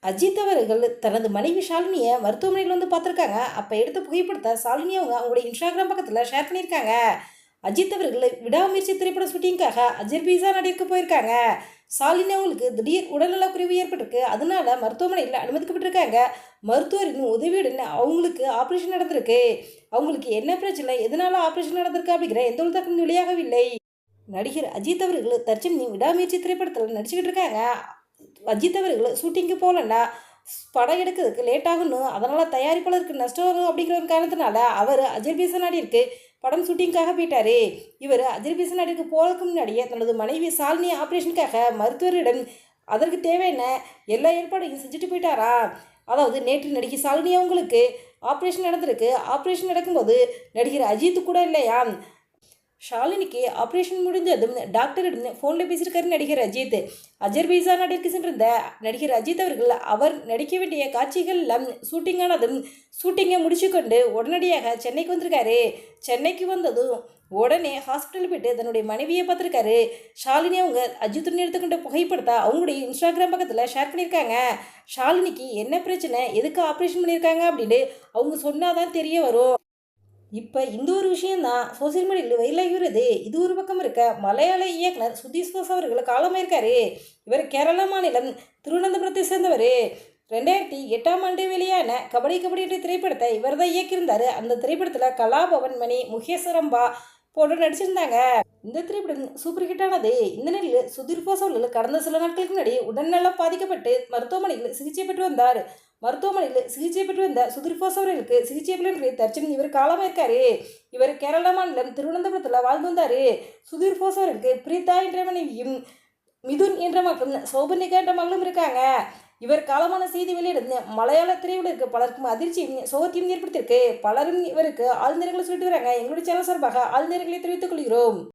அஜித் அவர்கள் தனது மனைவி ஷாலினியை மருத்துவமனையில் வந்து பார்த்துருக்காங்க. அப்போ எடுத்த புகைப்படத்தை ஷாலினி அவங்களுடைய இன்ஸ்டாகிராம் பக்கத்தில் ஷேர் பண்ணியிருக்காங்க. அஜித் அவர்கள் விடாமுயற்சி திரைப்பட ஷூட்டிங்காக அஜர்பைஜான் நாட்டிற்கு போயிருக்காங்க. ஷாலினி அவங்களுக்கு திடீர் உடல்நலக்குறைவு ஏற்பட்டிருக்கு. அதனால மருத்துவமனையில் அனுமதிக்கப்பட்டிருக்காங்க. மருத்துவரின் உதவியுடன் அவங்களுக்கு ஆப்ரேஷன் நடந்திருக்கு. அவங்களுக்கு என்ன பிரச்சனை, எதனால ஆப்ரேஷன் நடந்திருக்கு அப்படிங்கிற எந்த ஒரு தகவலும் வெளியாகவில்லை. நடிகர் அஜித் அவர்கள் தற்சமயம் விடாமுயற்சி திரைப்படத்தில் நடிச்சுக்கிட்டு இருக்காங்க. அஜித் அவர்கள் ஷூட்டிங்கு போகலன்னா படம் எடுக்கிறதுக்கு லேட் ஆகணும், அதனால் தயாரிப்பாளருக்கு நஷ்டம் வரும் அப்படிங்கிற ஒரு காரணத்தினால அவர் அஜர்பைஜான் நாட்டிற்கு படம் ஷூட்டிங்காக போயிட்டார். இவர் அஜர்பைஜான் நாட்டிற்கு போகிறதுக்கு முன்னாடியே தனது மனைவி ஷாலினி ஆப்ரேஷனுக்காக மருத்துவரிடம் அதற்கு தேவையான எல்லா ஏற்பாடையும் செஞ்சுட்டு போயிட்டாரா. அதாவது நேற்று நடிகை ஷாலினி அவங்களுக்கு ஆப்ரேஷன் நடந்திருக்கு. ஆப்ரேஷன் நடக்கும்போது நடிகர் அஜித் கூட இல்லையா. ஷாலினிக்கு ஆப்ரேஷன் முடிஞ்சதும் டாக்டரிடம் ஃபோனில் பேசியிருக்காரு நடிகர் அஜித். அஜர்பைஜான் நாட்டிற்கு சென்றிருந்த நடிகர் அஜித் அவர்கள் அவர் நடிக்க வேண்டிய காட்சிகள் எல்லாம் ஷூட்டிங்கானதும் ஷூட்டிங்கை முடிச்சுக்கொண்டு உடனடியாக சென்னைக்கு வந்திருக்காரு. சென்னைக்கு வந்ததும் உடனே ஹாஸ்பிட்டல் போய்ட்டு தன்னுடைய மனைவியை பார்த்துருக்காரு. ஷாலினி அவங்க அஜித்துடன் எடுத்துக்கொண்ட புகைப்படத்தை அவங்களுடைய இன்ஸ்டாகிராம் பக்கத்தில் ஷேர் பண்ணியிருக்காங்க. ஷாலினிக்கு என்ன பிரச்சனை, எதுக்கு ஆப்ரேஷன் பண்ணியிருக்காங்க அப்படின்னு அவங்க சொன்னாதான் தெரிய வரும். இப்போ இந்த ஒரு விஷயந்தான் சோசியல் மீடியாவில் வைரலாகிறது. இது ஒரு பக்கம் இருக்க, மலையாள இயக்குனர் சுதீஷ் கோஸ் அவர்கள் காலமாயிருக்காரு. இவர் கேரளா மாநிலம் திருவனந்தபுரத்தை சேர்ந்தவர். 2008ஆம் ஆண்டு வெளியான கபடி கபடி என்ற திரைப்படத்தை இவர் தான் இயக்கியிருந்தார். அந்த திரைப்படத்தில் கலாபவன் மணி, முகேஸ்வரம்பா போட்டு நடிச்சிருந்தாங்க. இந்த திரைப்படம் சூப்பர் ஹிட் ஆனது. இந்த நிலையில் சுதீர் கோஸ் அவர்கள் கடந்த சில நாட்களுக்கு முன்னாடி உடல்நலம் பாதிக்கப்பட்டு மருத்துவமனையில் சிகிச்சை பெற்று வந்தார். மருத்துவமனையில் சிகிச்சை பெற்று வந்த சுதீர் கோஸ் அவர்களுக்கு சிகிச்சை பலன் தற்சமயம் இவர் காலமாயிருக்காரு. இவர் கேரளா மாநிலம் திருவனந்தபுரத்தில் வாழ்ந்து வந்தார். சுதீர் கோஸ் அவர்களுக்கு பிரீதா என்ற மனைவியும் மிதுன் என்ற மகளும் சௌபர்ணிகா என்ற மகளும் இருக்காங்க. இவர் காலமான செய்தி வெளியிட மலையாள திரையுலகிற்கு பலருக்கும் அதிர்ச்சியும் சோகத்தையும் ஏற்படுத்தியிருக்கு. பலரும் இவருக்கு ஆழ்ந்த இரங்கலை சொல்லிட்டு வராங்க. எங்களுடைய சேனல் சார்பாக ஆழ்ந்த இரங்கலை தெரிவித்துக் கொள்கிறோம்.